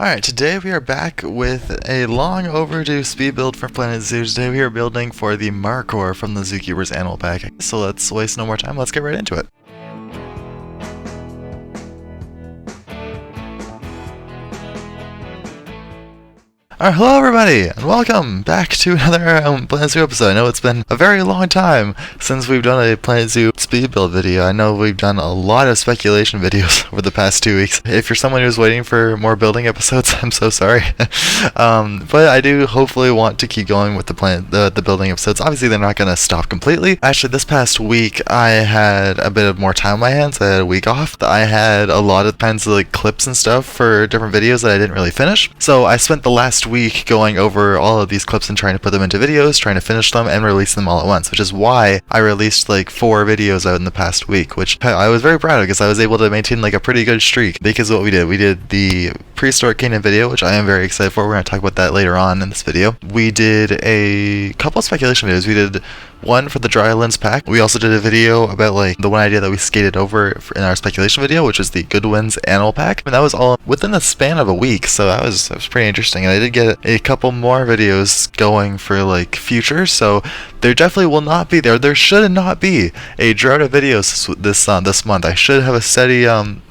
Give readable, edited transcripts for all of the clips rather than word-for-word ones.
Alright, today we are back with a long overdue speed build for Planet Zoo. Today we are building for the Markhor from the Zookeepers Animal Pack. So let's waste no more time, let's get right into it. Alright, hello everybody, and welcome back to another Planet Zoo episode. I know it's been a very long time since we've done a Planet Zoo speed build video. I know we've done a lot of speculation videos over the past 2 weeks. If you're someone who's waiting for more building episodes, I'm so sorry. But I do hopefully want to keep going with the building episodes. Obviously, they're not going to stop completely. Actually, this past week, I had a bit of more time on my hands. I had a week off. I had a lot of kinds of clips and stuff for different videos that I didn't really finish. So I spent the last week going over all of these clips and trying to put them into videos, trying to finish them and release them all at once, which is why I released 4 videos out in the past week, which I was very proud of because I was able to maintain a pretty good streak. Because of what we did the prehistoric canine video, which I am very excited for. We're going to talk about that later on in this video. We did a couple of speculation videos. We did one for the Drylands pack. We also did a video about the one idea that we skated over in our speculation video, which is the Goodwin's Animal Pack, and that was all within the span of a week, so that was pretty interesting. And I did get a couple more videos going for future, so there definitely will not be there should not be a drought of videos this month. I should have a steady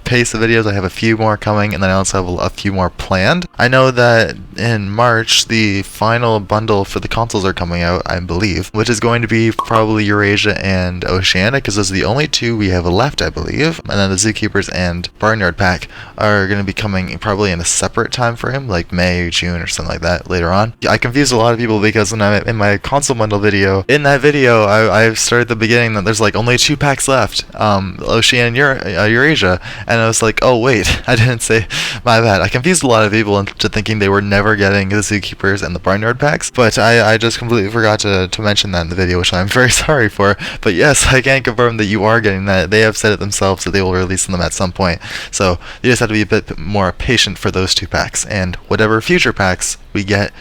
pace of videos. I have a few more coming, and then I also have a few more planned. I know that in March the final bundle for the consoles are coming out, I believe, which is going to be probably Eurasia and Oceania, because those are the only 2 we have left, I believe. And then the Zookeepers and Barnyard pack are going to be coming probably in a separate time frame, like May or June or something like that later on. I confused a lot of people because when I'm in my console bundle video, in that video I started at the beginning that there's only 2 packs left, Oceania and Eurasia, and I was like, oh wait, I didn't say, my bad. I confused a lot of people into thinking they were never getting the Zookeepers and the Barnyard packs, but I just completely forgot to mention that in the video, which I'm very sorry for. But yes, I can confirm that you are getting that. They have said it themselves that they will release them at some point, so you just have to be a bit more patient for those 2 packs, and whatever future packs we get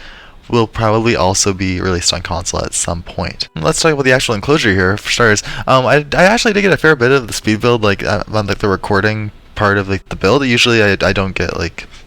will probably also be released on console at some point. Let's talk about the actual enclosure here for starters. I actually did get a fair bit of the speed build on the recording part of the build. Usually I don't get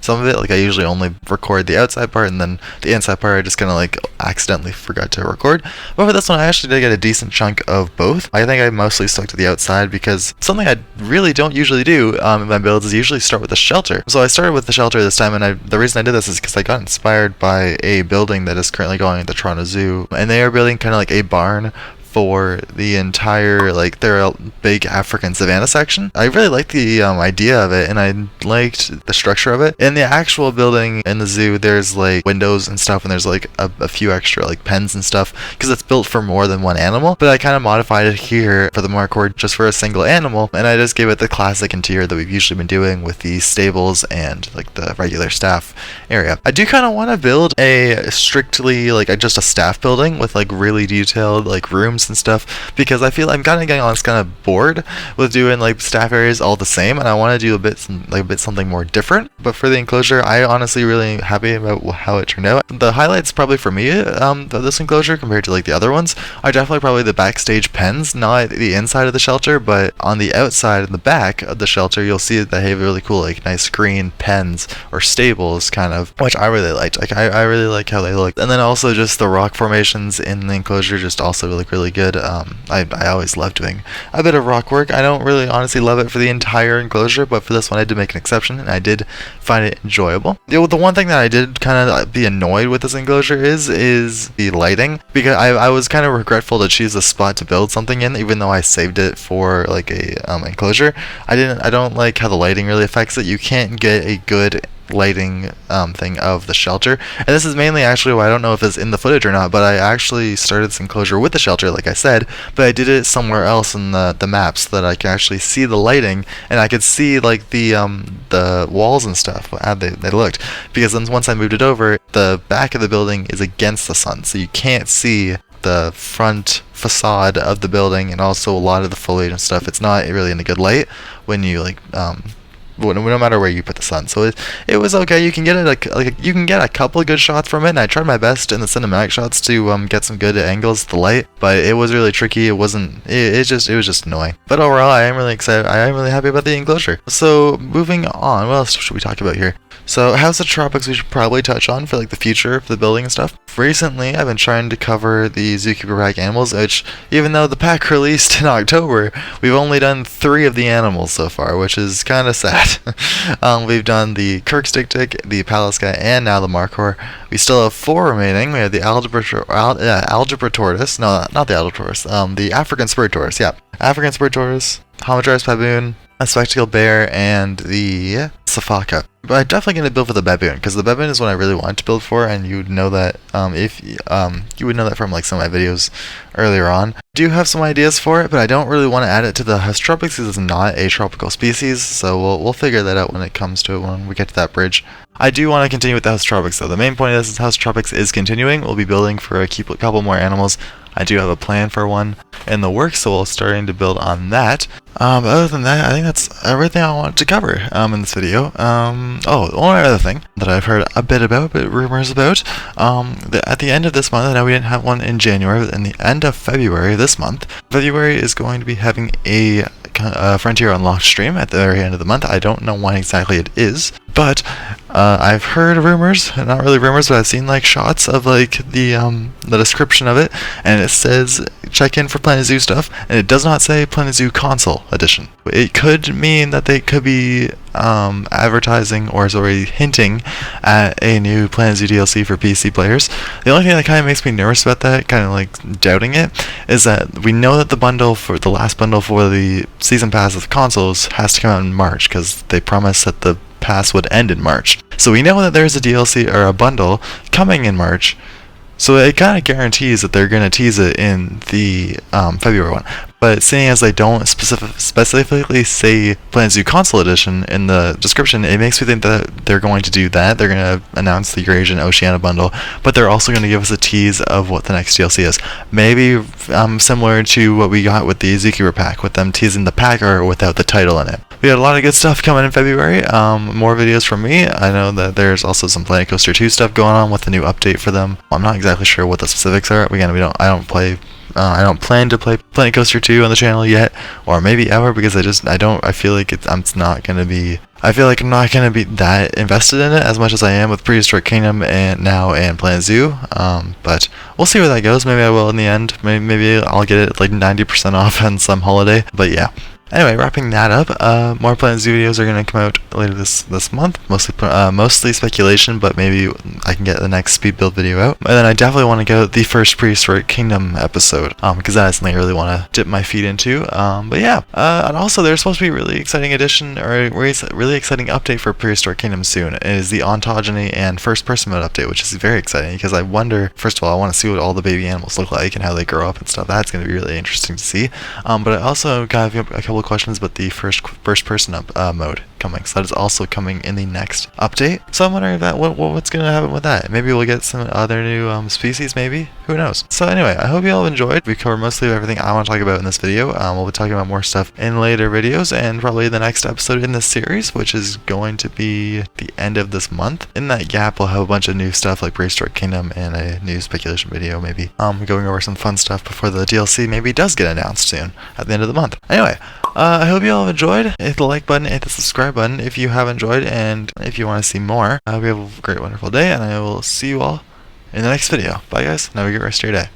some of it. I usually only record the outside part, and then the inside part I just kind of accidentally forgot to record. But for this one I actually did get a decent chunk of both. I think I mostly stuck to the outside because something I really don't usually do in my builds is usually start with the shelter. So I started with the shelter this time, and the reason I did this is because I got inspired by a building that is currently going at the Toronto Zoo, and they are building kind of a barn for the entire their big African savanna section. I really liked the idea of it, and I liked the structure of it. In the actual building in the zoo, there's windows and stuff, and there's a few extra pens and stuff because it's built for more than one animal. But I kind of modified it here for the Markhor just for a single animal, and I just gave it the classic interior that we've usually been doing with the stables and the regular staff area. I do kind of want to build a strictly just a staff building with really detailed rooms and stuff, because I feel I'm kind of getting bored with doing staff areas all the same, and I want to do a bit something more different. But for the enclosure, I honestly really happy about how it turned out. The highlights probably for me of this enclosure compared to the other ones are definitely probably the backstage pens, not the inside of the shelter, but on the outside and the back of the shelter you'll see that they have really cool nice green pens or stables kind of, which I really liked. I really like how they look. And then also just the rock formations in the enclosure just also look really good. I always love doing a bit of rock work. I don't really honestly love it for the entire enclosure, but for this one I did make an exception, and I did find it enjoyable. The one thing that I did kind of be annoyed with this enclosure is the lighting, because I was kind of regretful to choose a spot to build something in, even though I saved it for a enclosure. I don't like how the lighting really affects it. You can't get a good lighting thing of the shelter, and this is mainly actually why I don't know if it's in the footage or not, but I actually started this enclosure with the shelter like I said, but I did it somewhere else in the map so that I can actually see the lighting, and I could see the walls and stuff, how they looked, because then once I moved it over, the back of the building is against the sun, so you can't see the front facade of the building, and also a lot of the foliage and stuff. It's not really in a good light when you no matter where you put the sun. So it was okay. You can get it you can get a couple of good shots from it, and I tried my best in the cinematic shots to get some good angles of the light, but it was really tricky. It was just annoying. But overall, I am really excited. I am really happy about the enclosure. So moving on, what else should we talk about here? So House of Tropics we should probably touch on for like the future of the building and stuff. Recently, I've been trying to cover the Zookeeper Pack animals, which, even though the pack released in October, we've only done 3 of the animals so far, which is kind of sad. We've done the Kirk's Dik-Dik, the Palace Guy, and now the Markhor. We still have 4 remaining. We have the Algebra Tortoise. No, not the Algebra Tortoise. The African Spur Tortoise. Yeah, African Spur Tortoise, Hamadryas Baboon, a Spectacled Bear, and the Safaka. But I'm definitely going to build for the baboon, because the baboon is what I really want to build for, and you would know that you would know that from like some of my videos earlier on. I do have some ideas for it, but I don't really want to add it to the House Tropics because it's not a tropical species, so we'll figure that out when it comes to it when we get to that bridge. I do want to continue with the House Tropics though. The main point of this is House Tropics is continuing. We'll be building for a couple more animals. I do have a plan for one in the works, so we're starting to build on that. But other than that, I think that's everything I wanted to cover in this video. Oh, one other thing that I've heard a bit rumors about. At the end of this month, I know we didn't have one in January, but in the end of February this month, February is going to be having a Frontier Unlocked stream at the very end of the month. I don't know when exactly it is, but I've heard rumors, not really rumors, but I've seen like shots of like the description of it, and it says check in for Planet Zoo stuff, and it does not say Planet Zoo Console Edition. It could mean that they could be advertising or is already hinting at a new Planet Zoo DLC for PC players. The only thing that kind of makes me nervous about that, kind of like doubting it, is that we know that the last bundle for the season pass of the consoles has to come out in March, because they promised that the pass would end in March. So we know that there's a DLC or a bundle coming in March. So it kind of guarantees that they're going to tease it in the February one. But seeing as they don't specifically say Planet Zoo Console Edition in the description, it makes me think that they're going to do that. They're going to announce the Eurasian Oceania bundle, but they're also going to give us a tease of what the next DLC is. Maybe similar to what we got with the Zookeeper pack, with them teasing the pack or without the title in it. We had a lot of good stuff coming in February. More videos from me. I know that there's also some Planet Coaster 2 stuff going on with the new update for them. I'm not exactly sure what the specifics are. Again, I don't plan to play Planet Coaster 2 on the channel yet, or maybe ever, because I feel like I'm not gonna be that invested in it as much as I am with Prehistoric Kingdom and Planet Zoo. But we'll see where that goes. Maybe I will in the end. Maybe I'll get it like 90% off on some holiday. But yeah. Anyway, wrapping that up, more Planet Zoo videos are going to come out later this month, mostly speculation, but maybe I can get the next speed build video out. And then I definitely want to get the first Prehistoric Kingdom episode, because that is something I really want to dip my feet into. But yeah, and also there's supposed to be a really exciting addition, or a really exciting update for Prehistoric Kingdom soon. It is the ontogeny and first person mode update, which is very exciting, because I wonder, first of all, I want to see what all the baby animals look like and how they grow up and stuff. That's going to be really interesting to see. But I also got a couple of questions about the first person mode coming, so that is also coming in the next update. So I'm wondering what's going to happen with that. Maybe we'll get some other new species, maybe, who knows. So anyway, I hope you all enjoyed. We covered mostly everything I want to talk about in this video. We'll be talking about more stuff in later videos, and probably the next episode in this series, which is going to be the end of this month. In that gap, we'll have a bunch of new stuff like Prehistoric Kingdom and a new speculation video, maybe going over some fun stuff before the DLC maybe does get announced soon at the end of the month. Anyway, I hope you all have enjoyed. Hit the like button, hit the subscribe button if you have enjoyed, and if you want to see more. I hope you have a great, wonderful day, and I will see you all in the next video. Bye guys, and have a great rest of your day.